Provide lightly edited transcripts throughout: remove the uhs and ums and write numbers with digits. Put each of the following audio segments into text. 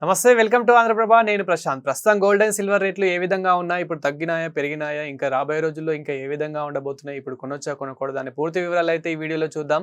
నమస్తే welcome to Andhraprabha. నేను ప్రశాంత్. ప్రస్తుతం గోల్డ్ అండ్ సిల్వర్ రేట్లు ఏ విధంగా ఉన్నాయి, ఇప్పుడు తగ్గినాయా పెరిగినాయా, ఇంకా రాబోయే రోజుల్లో ఇంకా ఏ విధంగా ఉండబోతున్నాయి, ఇప్పుడు కొనొచ్చా కొనకూడదా అనే పూర్తి వివరాలు అయితే ఈ వీడియోలో చూద్దాం.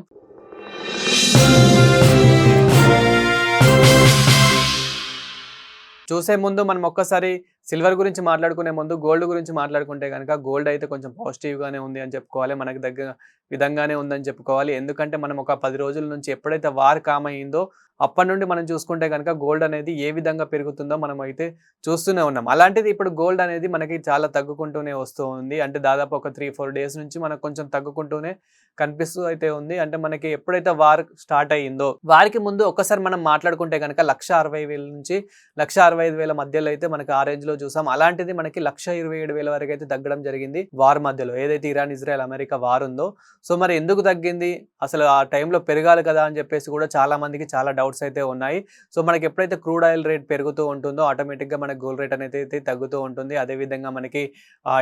చూసే ముందు మనం ఒక్కసారి సిల్వర్ గురించి మాట్లాడుకునే ముందు గోల్డ్ గురించి మాట్లాడుకుంటే కనుక గోల్డ్ అయితే కొంచెం పాజిటివ్గానే ఉంది అని చెప్పుకోవాలి. మనకు దగ్గర విధంగానే ఉందని చెప్పుకోవాలి. ఎందుకంటే మనం ఒక 10 రోజుల నుంచి ఎప్పుడైతే వార్ కామ్ అయిందో అప్పటి నుండి మనం చూసుకుంటే కనుక గోల్డ్ అనేది ఏ విధంగా పెరుగుతుందో మనం అయితే చూస్తూనే ఉన్నాం. అలాంటిది ఇప్పుడు గోల్డ్ అనేది మనకి చాలా తగ్గుకుంటూనే వస్తూ ఉంది. అంటే దాదాపు ఒక 3-4 డేస్ నుంచి మనకు కొంచెం తగ్గుకుంటూనే కనిపిస్తూ అయితే ఉంది. అంటే మనకి ఎప్పుడైతే వార్ స్టార్ట్ అయ్యిందో వారికి ముందు ఒక్కసారి మనం మాట్లాడుకుంటే కనుక 1,60,000 నుంచి 1,65,000 మధ్యలో అయితే మనకి ఆ రేంజ్ లో చూసాం. అలాంటిది మనకి 1,27,000 వరకు అయితే తగ్గడం జరిగింది వార్ మధ్యలో, ఏదైతే ఇరాన్ ఇజ్రాయెల్ అమెరికా వార్ ఉందో. సో మరి ఎందుకు తగ్గింది, అసలు ఆ టైంలో పెరగాలి కదా అని చెప్పేసి కూడా చాలా మందికి చాలా డౌట్స్ అయితే ఉన్నాయి. సో మనకి ఎప్పుడైతే క్రూడ్ ఆయిల్ రేట్ పెరుగుతూ ఉంటుందో ఆటోమేటిక్గా మనకి గోల్డ్ రేట్ అనేది అయితే తగ్గుతూ ఉంటుంది. అదేవిధంగా మనకి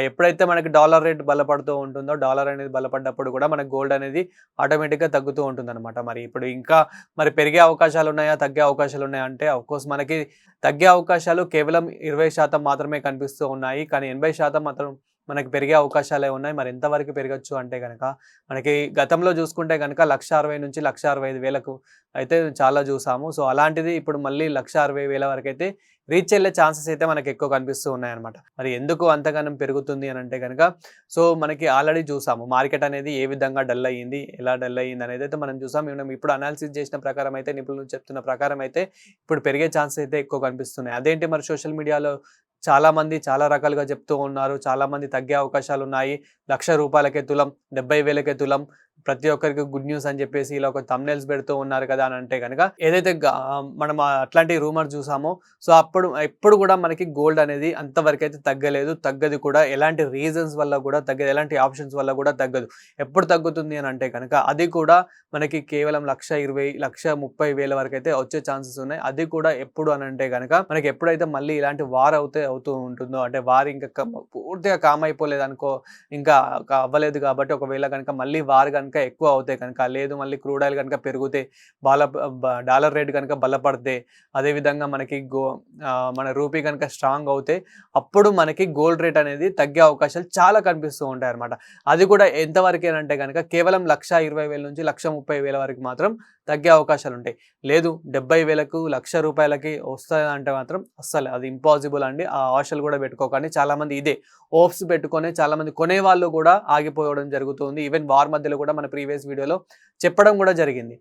ఎప్పుడైతే మనకి డాలర్ రేట్ బలపడుతూ ఉంటుందో డాలర్ అనేది బలపడ్డప్పుడు కూడా మనకి గోల్డ్ అనేది ఆటోమేటిక్గా తగ్గుతూ ఉంటుంది అనమాట. మరి ఇప్పుడు ఇంకా మరి పెరిగే అవకాశాలు ఉన్నాయా, తగ్గే అవకాశాలు ఉన్నాయా అంటే అఫ్కోర్స్ మనకి తగ్గే అవకాశాలు కేవలం 20% మాత్రమే కనిపిస్తూ ఉన్నాయి. కానీ 80% మాత్రం మనకి పెరిగే అవకాశాలే ఉన్నాయి. మరి ఎంతవరకు పెరగచ్చు అంటే గనక మనకి గతంలో చూసుకుంటే గనక 1,60,000 నుంచి 1,65,000 అయితే చాలా చూసాము. సో అలాంటిది ఇప్పుడు మళ్ళీ 1,60,000 వరకైతే రీచ్ అయ్యే ఛాన్సెస్ అయితే మనకి ఎక్కువ కనిపిస్తూ ఉన్నాయన్నమాట. మరి ఎందుకు అంతగానం పెరుగుతుంది అని అంటే గనక సో మనకి ఆల్రెడీ చూసాము మార్కెట్ అనేది ఏ విధంగా డల్ అయ్యింది, ఎలా డల్ అయ్యింది అనేది అయితే మనం చూసాం. మనం ఇప్పుడు అనాలిసిస్ చేసిన ప్రకారం అయితే నిపుణులు చెప్తున్న ప్రకారం అయితే ఇప్పుడు పెరిగే ఛాన్సెస్ అయితే ఎక్కువ కనిపిస్తున్నాయి. అదేంటి మరి సోషల్ మీడియాలో చాలామంది చాలా రకాలుగా చెప్తూ ఉన్నారు. చాలామంది తగ్గే అవకాశాలున్నాయి. ₹1,00,000 తులం, 70,000 తులం, ప్రతి ఒక్కరికి గుడ్ న్యూస్ అని చెప్పేసి ఇలా ఒక థంబ్‌నెయిల్స్ పెడుతూ ఉన్నారు కదా అని అంటే గనక ఏదైతే మనం అట్లాంటి రూమర్ చూసామో సో ఎప్పుడు కూడా మనకి గోల్డ్ అనేది అంతవరకైతే తగ్గలేదు. తగ్గదు కూడా. ఎలాంటి రీజన్స్ వల్ల కూడా తగ్గదు. ఎలాంటి ఆప్షన్స్ వల్ల కూడా తగ్గదు. ఎప్పుడు తగ్గుతుంది అని అంటే గనక అది కూడా మనకి కేవలం 1,20,000, 1,30,000 వరకైతే వచ్చే ఛాన్సెస్ ఉన్నాయి. అది కూడా ఎప్పుడు అని అంటే గనక మనకి ఎప్పుడైతే మళ్ళీ ఇలాంటి వార్ అవుతూ ఉంటుందో, అంటే వార్ ఇంకా పూర్తిగా కామ్ అయిపోలేదనుకో, ఇంకా అవ్వలేదు కాబట్టి ఒకవేళ గనక మళ్ళీ వార్ గనక ఎక్కువ అవుతాయి కనుక, లేదు మళ్ళీ క్రూడ్ ఆయిల్ కనుక పెరిగితే, డాలర్ రేట్ కనుక బలపడితే, అదేవిధంగా మనకి మన రూపీ కనుక స్ట్రాంగ్ అవుతే అప్పుడు మనకి గోల్డ్ రేట్ అనేది తగ్గే అవకాశాలు చాలా కనిపిస్తూ ఉంటాయి అనమాట. అది కూడా ఎంతవరకేనంటే కనుక కేవలం 1,20,000 నుంచి 1,30,000 వరకు మాత్రం తగ్గే అవకాశాలు ఉంటాయి. లేదు 70,000కు ₹1,00,000 వస్తుందంటే మాత్రం అస్సలు అది ఇంపాసిబుల్ అండి. ఆ ఆశలు కూడా పెట్టుకోకండి. చాలామంది ఇదే హోప్స్ పెట్టుకొని చాలామంది కొనేవాళ్ళు కూడా ఆగిపోవడం జరుగుతుంది. ఈవెన్ వార్ మధ్యలో కూడా మన ప్రీవియస్ వీడియోలో చెప్పడం కూడా జరిగింది.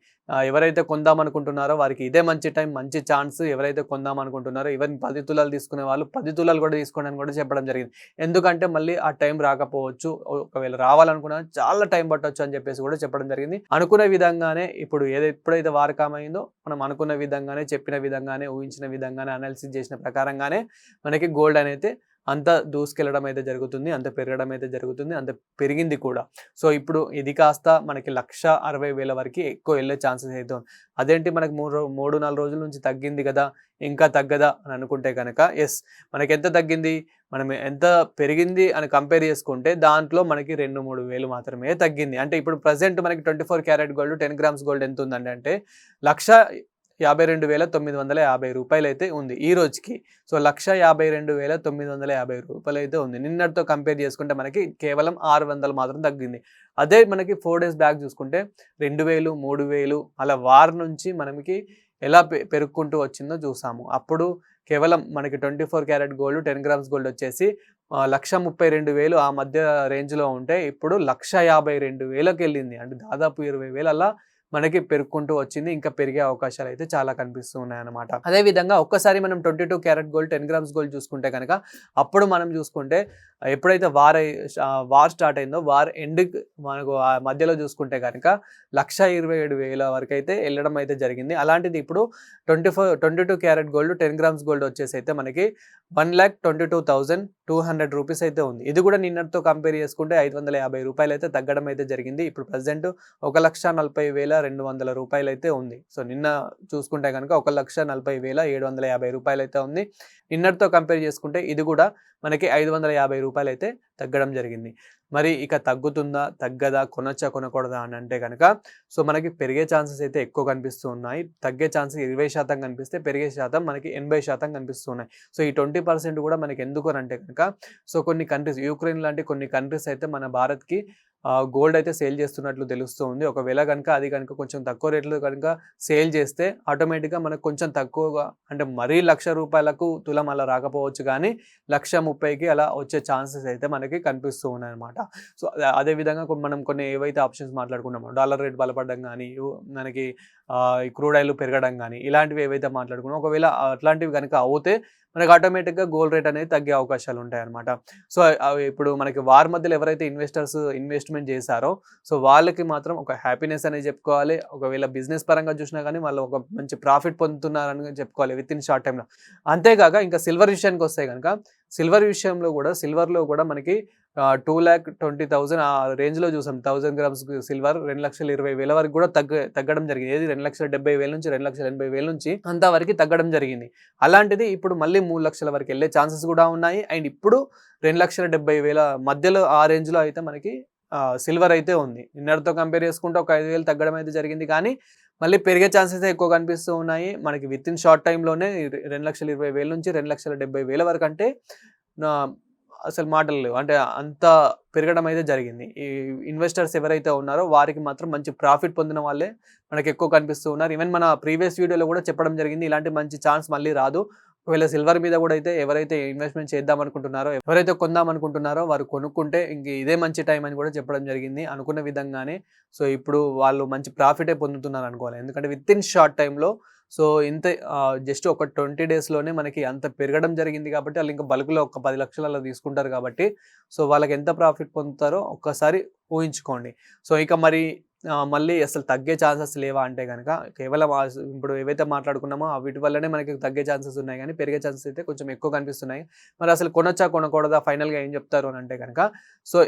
ఎవరైతే కొందాం అనుకుంటున్నారో వారికి ఇదే మంచి టైం, మంచి ఛాన్స్. ఎవరైతే కొందాం అనుకుంటున్నారో ఈవెన్ 10 తులాలు తీసుకునే వాళ్ళు 10 తులాలు కూడా తీసుకోండి అని కూడా చెప్పడం జరిగింది. ఎందుకంటే మళ్ళీ ఆ టైం రాకపోవచ్చు. ఒకవేళ రావాలనుకున్నా చాలా టైం పట్టొచ్చు అని చెప్పేసి కూడా చెప్పడం జరిగింది. అనుకునే విధంగానే ఇప్పుడు ఎప్పుడైతే వార్ కామ్ అయిందో మనం అనుకున్న విధంగానే, చెప్పిన విధంగానే, ఊహించిన విధంగానే, అనాలిసిస్ చేసిన ప్రకారంగానే మనకి గోల్డ్ అనేది అంత దూసుకెళ్ళడం అయితే జరుగుతుంది. అంత పెరగడం అయితే జరుగుతుంది. అంత పెరిగింది కూడా. సో ఇప్పుడు ఇది కాస్త మనకి 1,60,000 వరకు ఎక్కువ వెళ్ళే ఛాన్సెస్ అయితే ఉంది. అదేంటి మనకి 3-4 రోజుల నుంచి తగ్గింది కదా, ఇంకా తగ్గదా అని అనుకుంటే కనుక యెస్, మనకి ఎంత తగ్గింది, మనం ఎంత పెరిగింది అని కంపేర్ చేసుకుంటే దాంట్లో మనకి 2-3 వేలు మాత్రమే తగ్గింది. అంటే ఇప్పుడు ప్రెజెంట్ మనకి 24 క్యారెట్ గోల్డ్ 10 గ్రామ్స్ గోల్డ్ ఎంత ఉందండి అంటే 1,52,950 రూపాయలైతే ఉంది ఈ రోజుకి. సో 1,52,950 అయితే ఉంది. నిన్నటితో కంపేర్ చేసుకుంటే మనకి కేవలం 600 మాత్రం తగ్గింది. అదే మనకి 4 డేస్ బ్యాక్ చూసుకుంటే 2,000, 3,000 అలా వార్ నుంచి మనకి ఎలా పెరుక్కుంటూ వచ్చిందో చూసాము. అప్పుడు కేవలం మనకి 24 క్యారెట్ గోల్డ్ 10 గ్రామ్స్ గోల్డ్ వచ్చేసి 1,32,000 ఆ మధ్య రేంజ్లో ఉంటే ఇప్పుడు 1,52,000కి వెళ్ళింది. అంటే దాదాపు 20,000 అలా మనకి పెరుక్కుంటూ వచ్చింది. ఇంకా పెరిగే అవకాశాలు అయితే చాలా కనిపిస్తూ ఉన్నాయన్నమాట. అదేవిధంగా ఒక్కసారి మనం 22 క్యారెట్ గోల్డ్ 10 గ్రామ్స్ గోల్డ్ చూసుకుంటే కనుక అప్పుడు మనం చూసుకుంటే ఎప్పుడైతే వార్ స్టార్ట్ అయిందో వార్ ఎండ్కి మనకు ఆ మధ్యలో చూసుకుంటే కనుక 1,27,000 వరకు అయితే వెళ్ళడం అయితే జరిగింది. అలాంటిది ఇప్పుడు 22 క్యారెట్ గోల్డ్ 10 గ్రామ్స్ గోల్డ్ వచ్చేసి అయితే మనకి 1,22,200 రూపీస్ అయితే ఉంది. ఇది కూడా నిన్నటితో కంపేర్ చేసుకుంటే 550 రూపాయలు అయితే తగ్గడం అయితే జరిగింది. ఇప్పుడు ప్రజెంట్ 1,40,000 1,02,00,000 అయితే ఉంది. సో నిన్న చూసుకుంటే కనుక 1,40,750 అయితే ఉంది. నిన్నటితో కంపేర్ చేసుకుంటే ఇది కూడా మనకి 550 అయితే తగ్గడం జరిగింది. మరి ఇక తగ్గుతుందా, తగ్గదా, కొనొచ్చా, కొనకూడదా అని అంటే కనుక సో మనకి పెరిగే ఛాన్సెస్ అయితే ఎక్కువ కనిపిస్తూ ఉన్నాయి. తగ్గే ఛాన్సెస్ 20% కనిపిస్తే పెరిగే శాతం మనకి 80% కనిపిస్తూ ఉన్నాయి. సో ఈ 20% కూడా మనకి ఎందుకు అంటే కనుక సో కొన్ని కంట్రీస్ యుక్రెయిన్ లాంటి కొన్ని కంట్రీస్ అయితే మన భారత్‌కి గోల్డ్ అయితే సేల్ చేస్తున్నట్లు తెలుస్తూ ఉంది. ఒకవేళ గనుక అది గనుక కొంచెం తక్కువ రేట్‌లో గనుక సేల్ చేస్తే ఆటోమేటిక్‌గా మనకు కొంచెం తక్కువగా అంటే మరీ ₹1,00,000 తులం అలా రాకపోవచ్చు గానీ 1,30,000కి అలా వచ్చే ఛాన్సెస్ అయితే మనకి కనిపిస్తూ ఉన్నాయన్నమాట. సో అదే విధంగా మనం కొన్ని ఏవైతే ఆప్షన్స్ మాట్లాడుకున్నామో డాలర్ రేట్ బలపడడం గానీ, మనకి ఈ క్రూడ్ ఆయిల్ పెరగడం గానీ ఇలాంటివి ఏవైతే మాట్లాడుకున్నామో ఒకవేళ అట్లాంటివి గనుక అవుతే మనకు ఆటోమేటిక్‌గా గోల్డ్ రేట్ అనేది తగ్గే అవకాశాలు ఉంటాయన్నమాట. సో ఇప్పుడు మనకి వార్ మధ్యలో ఎవరైతే ఇన్వెస్టర్స్ ఇన్వెస్ట్‌మెంట్ చేశారో సో వాళ్ళకి మాత్రం ఒక హ్యాపీనెస్ అనేది చెప్పుకోవాలి. ఒకవేళ బిజినెస్ పరంగా చూసినా గానీ వాళ్ళు ఒక మంచి ప్రాఫిట్ పొందుతున్నారని చెప్పుకోవాలి వితిన్ షార్ట్ టైమ్‌లో. అంతేగాక ఇంకా సిల్వర్ విషయానికొస్తే గనుక సిల్వర్‌లో కూడా మనకి 2,20,000 ఆ రేంజ్‌లో చూసాం. 1000 గ్రామ్స్ సిల్వర్ 2,20,000 వరకు కూడా తగ్గడం జరిగింది. ఏది 2,70,000 నుంచి 2,80,000 నుంచి అంతవరకు తగ్గడం జరిగింది. అలాంటిది ఇప్పుడు మళ్ళీ 3,00,000 వరకు వెళ్ళే ఛాన్సెస్ కూడా ఉన్నాయి. అండ్ ఇప్పుడు 2,70,000 మధ్యలో ఆ రేంజ్‌లో అయితే మనకి సిల్వర్ అయితే ఉంది. నిన్నటితో కంపేర్ చేసుకుంటే ఒక 5,000 తగ్గడం అయితే జరిగింది. కానీ మళ్ళీ పెరిగే ఛాన్సెస్ ఎక్కువ కనిపిస్తూ ఉన్నాయి. మనకి వితిన్ షార్ట్ టైమ్‌లోనే 2,20,000 నుంచి 2,70,000 వరకు అంటే అసలు మాటలు లేవు. అంటే అంత పెరగడం అయితే జరిగింది. ఈ ఇన్వెస్టర్స్ ఎవరైతే ఉన్నారో వారికి మాత్రం మంచి ప్రాఫిట్ పొందిన వాళ్ళే మనకి ఎక్కువ కనిపిస్తూ ఉన్నారు. ఈవెన్ మన ప్రీవియస్ వీడియోలో కూడా చెప్పడం జరిగింది. ఇలాంటి మంచి ఛాన్స్ మళ్ళీ రాదు. ఒకవేళ సిల్వర్ మీద కూడా అయితే ఎవరైతే ఇన్వెస్ట్‌మెంట్ చేద్దాం అనుకుంటున్నారో, ఎవరైతే కొందాం అనుకుంటున్నారో వారు కొనుక్కుంటే ఇంక ఇదే మంచి టైం అని కూడా చెప్పడం జరిగింది. అనుకున్న విధంగానే సో ఇప్పుడు వాళ్ళు మంచి ప్రాఫిటే పొందుతున్నారు అనుకోవాలి. ఎందుకంటే వితిన్ షార్ట్ టైమ్‌లో సో ఇంతే జస్ట్ ఒక 20 డేస్‌లోనే మనకి అంత పెరగడం జరిగింది కాబట్టి ఆళ్ళు ఇంకా బల్క్‌లో ఒక 10,00,000 అలా తీసుకుంటారు కాబట్టి సో వాళ్ళకి ఎంత ప్రాఫిట్ పొందుతారో ఒక్కసారి ఊహించుకోండి. సో ఇక మరి మళ్ళీ అసలు తగ్గే ఛాన్సెస్ లేవా అంటే గనక కేవలం ఇప్పుడు ఏవైతే మాట్లాడుకున్నామో వీటి వల్లనే మనకి తగ్గే ఛాన్సెస్ ఉన్నాయి గానీ పెరిగే ఛాన్సెస్ అయితే కొంచెం ఎక్కువ కనిపిస్తున్నాయి. మరి అసలు కొనొచ్చా, కొనకూడదా ఫైనల్‌గా ఏం చెప్తారు అని అంటే గనక సో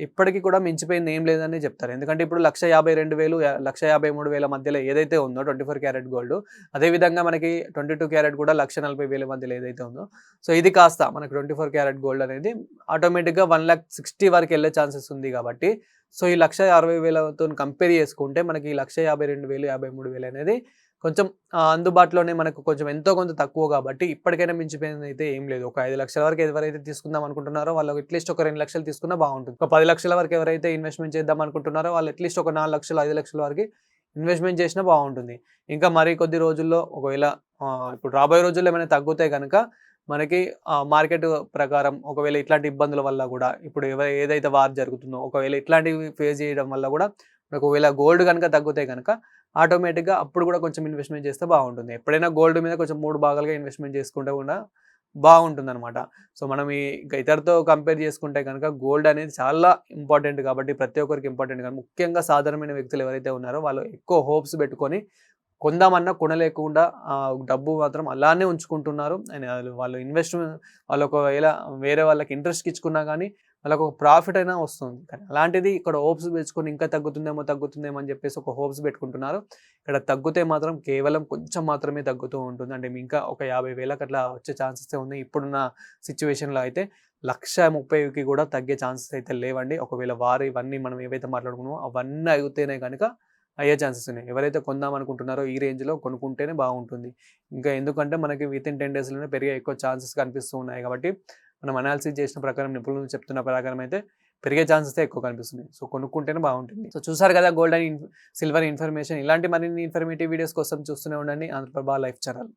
ఇప్పటికి కూడా మించిపోయింది ఏం లేదని చెప్తారు. ఎందుకంటే ఇప్పుడు 1,52,000 1,53,000 మధ్యలో ఏదైతే ఉందో 24 క్యారెట్ గోల్డ్ అదే విధంగా మనకి 22 క్యారెట్ కూడా 1,40,000 మధ్యలో ఏదైతే ఉందో సో ఇది కాస్త మనకు 24 క్యారెట్ గోల్డ్ అనేది ఆటోమేటిక్‌గా 1,60,000 వరకు వెళ్ళే ఛాన్సెస్ ఉంది కాబట్టి సో ఈ 1,60,000 కంపేర్ చేసుకుంటే మనకి 1,52,000 53,000 అనేది కొంచెం అందుబాటులోనే మనకు కొంచెం ఎంతో కొంత తక్కువ కాబట్టి ఇప్పటికైనా మించిపోయింది అయితే ఏం లేదు. ఒక 5,00,000 వరకు ఎవరైతే తీసుకుందాం అనుకుంటున్నారో వాళ్ళు అట్లీస్ట్ ఒక 2,00,000 తీసుకున్నా బాగుంటుంది. ఒక 10,00,000 వరకు ఎవరైతే ఇన్వెస్ట్‌మెంట్ చేద్దాం అనుకుంటున్నారో వాళ్ళు అట్లీస్ట్ ఒక 4,00,000 5,00,000 వరకు ఇన్వెస్ట్‌మెంట్ చేసినా బాగుంటుంది. ఇంకా మరి కొద్ది రోజుల్లో ఒకవేళ ఇప్పుడు రాబోయే రోజుల్లో ఏమైనా తగ్గితే గనక మనకి మార్కెట్ ప్రకారం ఒకవేళ ఇట్లాంటి ఇబ్బందుల వల్ల కూడా ఇప్పుడు ఏదైతే వార్ జరుగుతుందో ఒకవేళ ఇట్లాంటివి ఫేస్ చేయడం వల్ల కూడా ఒకవేళ గోల్డ్ కనుక తగ్గితే కనుక ఆటోమేటిక్‌గా అప్పుడు కూడా కొంచెం ఇన్వెస్ట్‌మెంట్ చేస్తే బాగుంటుంది. ఎప్పుడైనా గోల్డ్ మీద కొంచెం 3 భాగాలుగా ఇన్వెస్ట్‌మెంట్ చేసుకుంటే కూడా బాగుంటుందన్నమాట. సో మనం ఇంకా ఇతరులతో కంపేర్ చేసుకుంటే కనుక గోల్డ్ అనేది చాలా ఇంపార్టెంట్ కాబట్టి ప్రతి ఒక్కరికి ఇంపార్టెంట్ కానీ ముఖ్యంగా సాధారణమైన వ్యక్తులు ఎవరైతే ఉన్నారో వాళ్ళు ఎక్కువ హోప్స్ పెట్టుకొని కొందామన్నా కొనలేకుండా డబ్బు మాత్రం అలానే ఉంచుకుంటున్నారు. అండ్ వాళ్ళు వాళ్ళు ఒకవేళ వేరే వాళ్ళకి ఇంట్రెస్ట్‌కి ఇచ్చుకున్నా కానీ వాళ్ళకు ఒక ప్రాఫిట్ అయినా వస్తుంది. కానీ అలాంటిది ఇక్కడ హోప్స్ పెంచుకొని ఇంకా తగ్గుతుందేమో అని చెప్పేసి ఒక హోప్స్ పెట్టుకుంటున్నారు. ఇక్కడ తగ్గితే మాత్రం కేవలం కొంచెం మాత్రమే తగ్గుతూ ఉంటుంది. అంటే ఇంకా ఒక 50,000కి అట్లా వచ్చే ఛాన్సెస్ ఉన్నాయి. ఇప్పుడున్న సిట్యుయేషన్‌లో అయితే 1,30,000కి కూడా తగ్గే ఛాన్సెస్ అయితే లేవండి. ఒకవేళ ఇవన్నీ మనం ఏవైతే మాట్లాడుకున్నామో అవన్నీ అయితేనే కనుక అయ్యే ఛాన్సెస్ ఉన్నాయి. ఎవరైతే కొందాం అనుకుంటున్నారో ఈ రేంజ్‌లో కొనుక్కుంటేనే బాగుంటుంది. ఇంకా ఎందుకంటే మనకి వితిన్ 10 డేస్‌లోనే పెరిగే ఎక్కువ ఛాన్సెస్ కనిపిస్తూ ఉన్నాయి కాబట్టి మనం అనాలిసిస్ చేసిన ప్రకారం నిపుణులు చెప్తున్న ప్రకారం అయితే పెరిగే ఛాన్సెస్ ఎక్కువ కనిపిస్తున్నాయి. సో కొనుక్కుంటేనే బాగుంటుంది. సో చూసారు కదా గోల్డ్ అండ్ సిల్వర్ ఇన్ఫర్మేషన్. ఇలాంటి మరిన్ని ఇన్ఫర్మేటివ్ వీడియోస్ కోసం చూస్తూనే ఉండండి ఆంధ్రప్రభ లైఫ్ ఛానల్.